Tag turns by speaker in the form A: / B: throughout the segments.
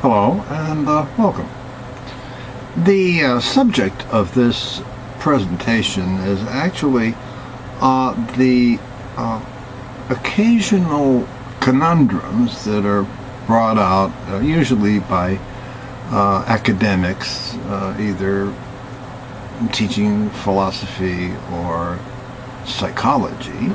A: Hello and welcome. The subject of this presentation is actually the occasional conundrums that are brought out usually by academics, either teaching philosophy or psychology.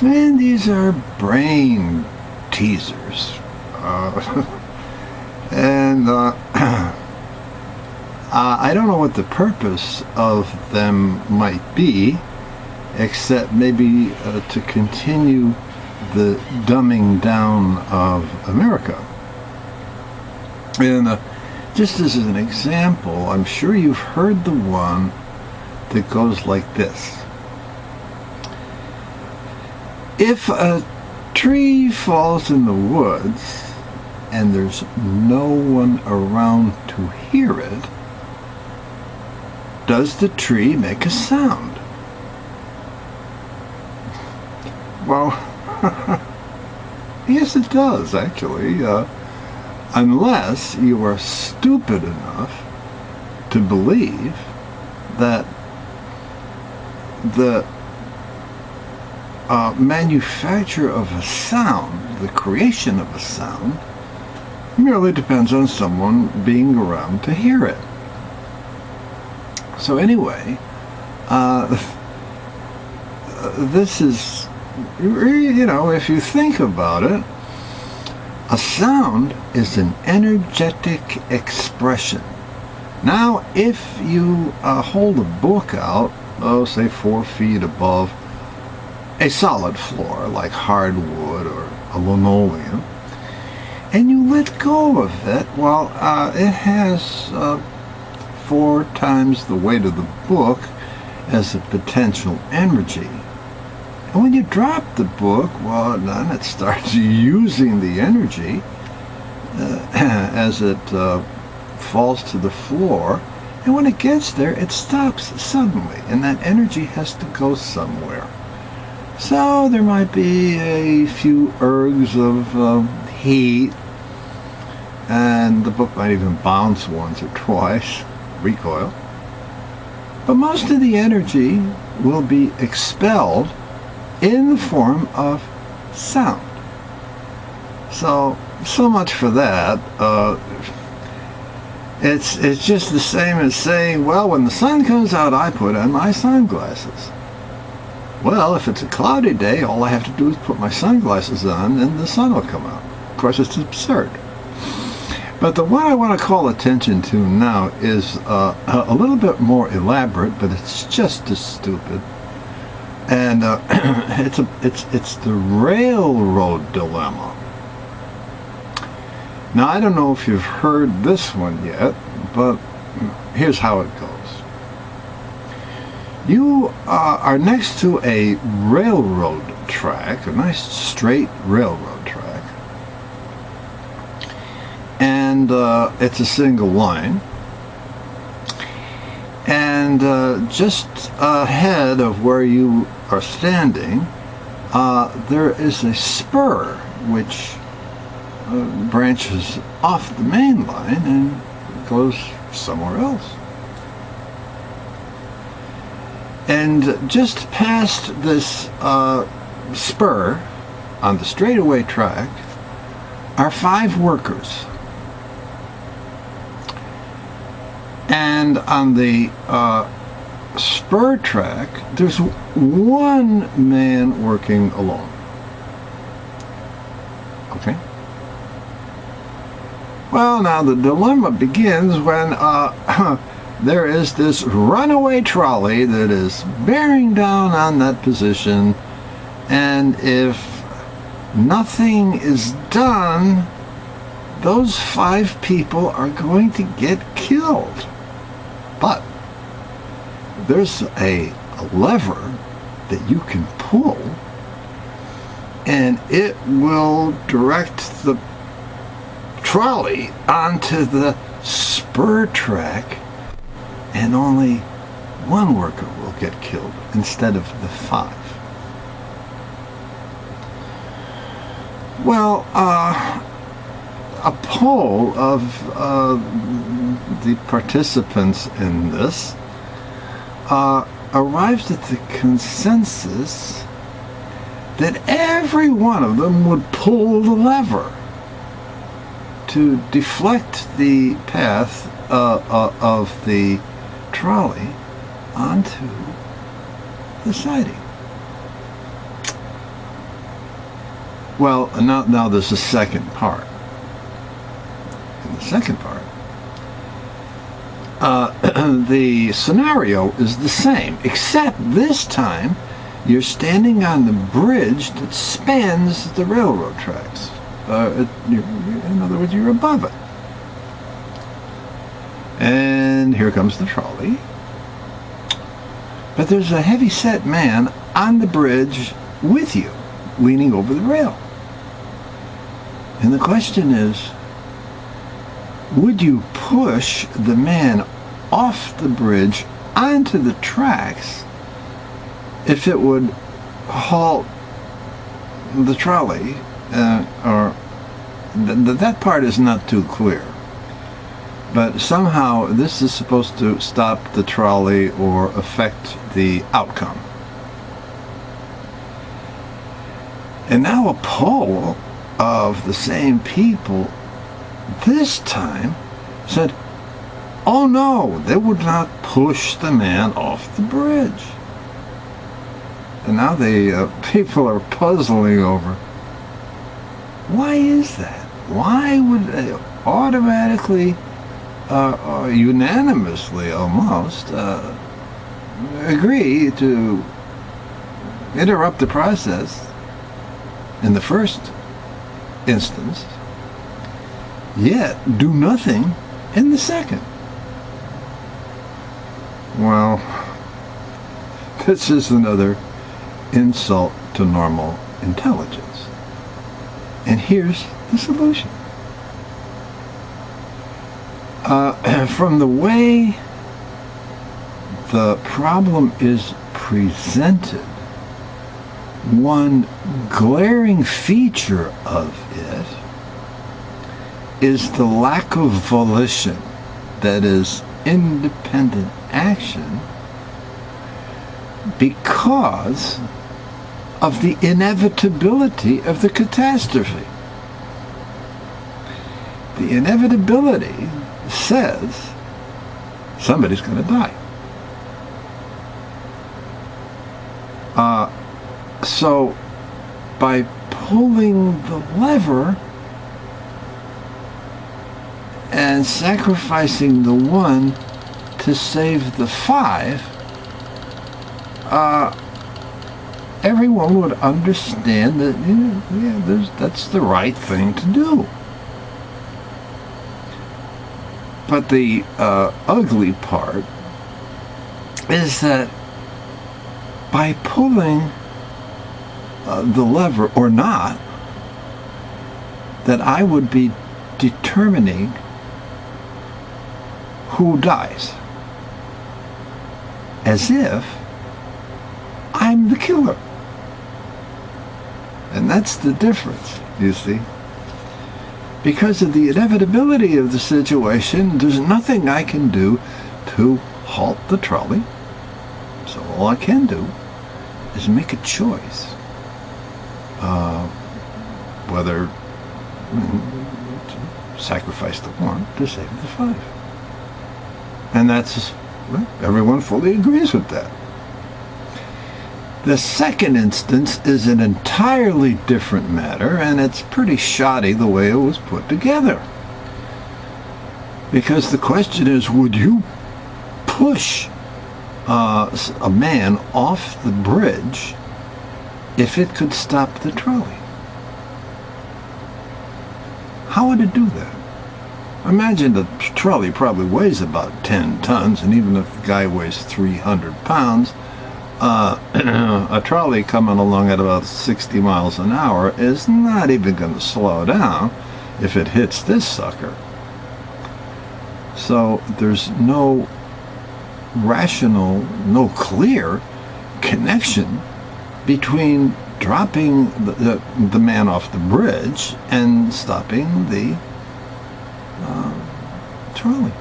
A: And these are brain teasers. And I don't know what the purpose of them might be, except maybe to continue the dumbing down of America. And just as an example, I'm sure you've heard the one that goes like this. If a tree falls in the woods and there's no one around to hear it, does the tree make a sound? Well, yes it does, actually, unless you are stupid enough to believe that the manufacture of a sound, the creation of a sound, merely depends on someone being around to hear it. So anyway, this is, if you think about it, a sound is an energetic expression. Now, if you hold a book out, say 4 feet above a solid floor like hardwood or a linoleum, and you let go of it, well, it has 4 times the weight of the book as a potential energy. And when you drop the book, well, then it starts using the energy as it falls to the floor. And when it gets there, it stops suddenly, and that energy has to go somewhere. So there might be a few ergs of heat, and the book might even bounce once or twice, recoil. But most of the energy will be expelled in the form of sound. So much for that. It's just the same as saying, well, when the sun comes out, I put on my sunglasses. Well, if it's a cloudy day, all I have to do is put my sunglasses on and the sun will come out. Of course, it's absurd. But the one I want to call attention to now is a little bit more elaborate, but it's just as stupid. And it's the railroad dilemma. Now, I don't know if you've heard this one yet, but here's how it goes. You are next to a railroad track, a nice straight railroad track, and it's a single line, and just ahead of where you are standing, there is a spur which branches off the main line and goes somewhere else. And just past this spur on the straightaway track are 5 workers. And on the spur track, there's 1 man working alone. Okay? Well, now the dilemma begins when there is this runaway trolley that is bearing down on that position, and if nothing is done, those 5 people are going to get killed. But there's a lever that you can pull, and it will direct the trolley onto the spur track, and only 1 worker will get killed instead of the 5. Well, a poll of the participants in this arrived at the consensus that every one of them would pull the lever to deflect the path of the trolley onto the siding. Well, now there's a second part. In the second part, the scenario is the same, except this time you're standing on the bridge that spans the railroad tracks. In other words, you're above it. And here comes the trolley. But there's a heavy-set man on the bridge with you, leaning over the rail. And the question is, would you push the man off the bridge onto the tracks if it would halt the trolley? Or that part is not too clear. But somehow this is supposed to stop the trolley or affect the outcome. And now a poll of the same people this time said, oh no, they would not push the man off the bridge. And now the people are puzzling over, why is that? Why would they automatically, unanimously almost, agree to interrupt the process in the first instance, yet do nothing in the second? Well, this is another insult to normal intelligence. And here's the solution. From the way the problem is presented, one glaring feature of it is the lack of volition, that is, independent action, because of the inevitability of the catastrophe. The inevitability says somebody's going to die. So by pulling the lever and sacrificing the one to save the five, everyone would understand that that's the right thing to do. But the ugly part is that by pulling the lever or not, that I would be determining who dies, as if I'm the killer. And that's the difference, you see. Because of the inevitability of the situation, there's nothing I can do to halt the trolley. So all I can do is make a choice. Whether to sacrifice the one to save the five. And that's, well, everyone fully agrees with that. The second instance is an entirely different matter, and it's pretty shoddy the way it was put together. Because the question is, would you push a man off the bridge if it could stop the trolley? How would it do that? Imagine the trolley probably weighs about 10 tons, and even if the guy weighs 300 pounds, a trolley coming along at about 60 miles an hour is not even going to slow down if it hits this sucker. So there's no rational, no clear connection between dropping the man off the bridge and stopping the trolley.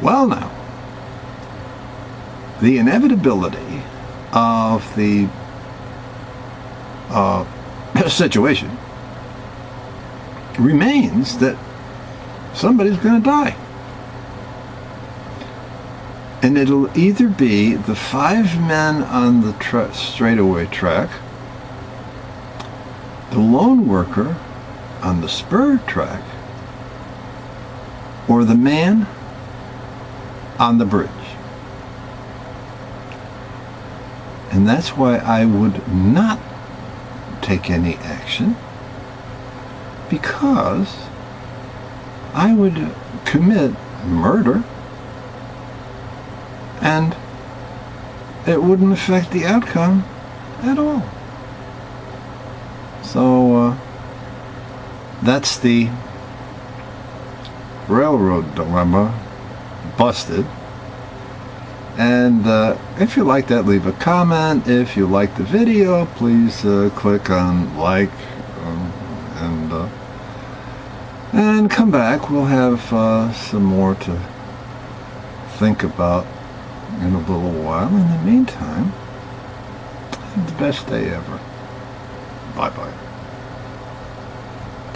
A: Well, now, the inevitability of the situation remains that somebody's going to die. And it'll either be the 5 men on the straightaway track, the lone worker on the spur track, or the man on the bridge. And that's why I would not take any action, because I would commit murder and it wouldn't affect the outcome at all. So that's the railroad dilemma busted. And if you like that, leave a comment. If you like the video, please click on like and come back. We'll have some more to think about in a little while. In the meantime, have the best day ever. Bye-bye.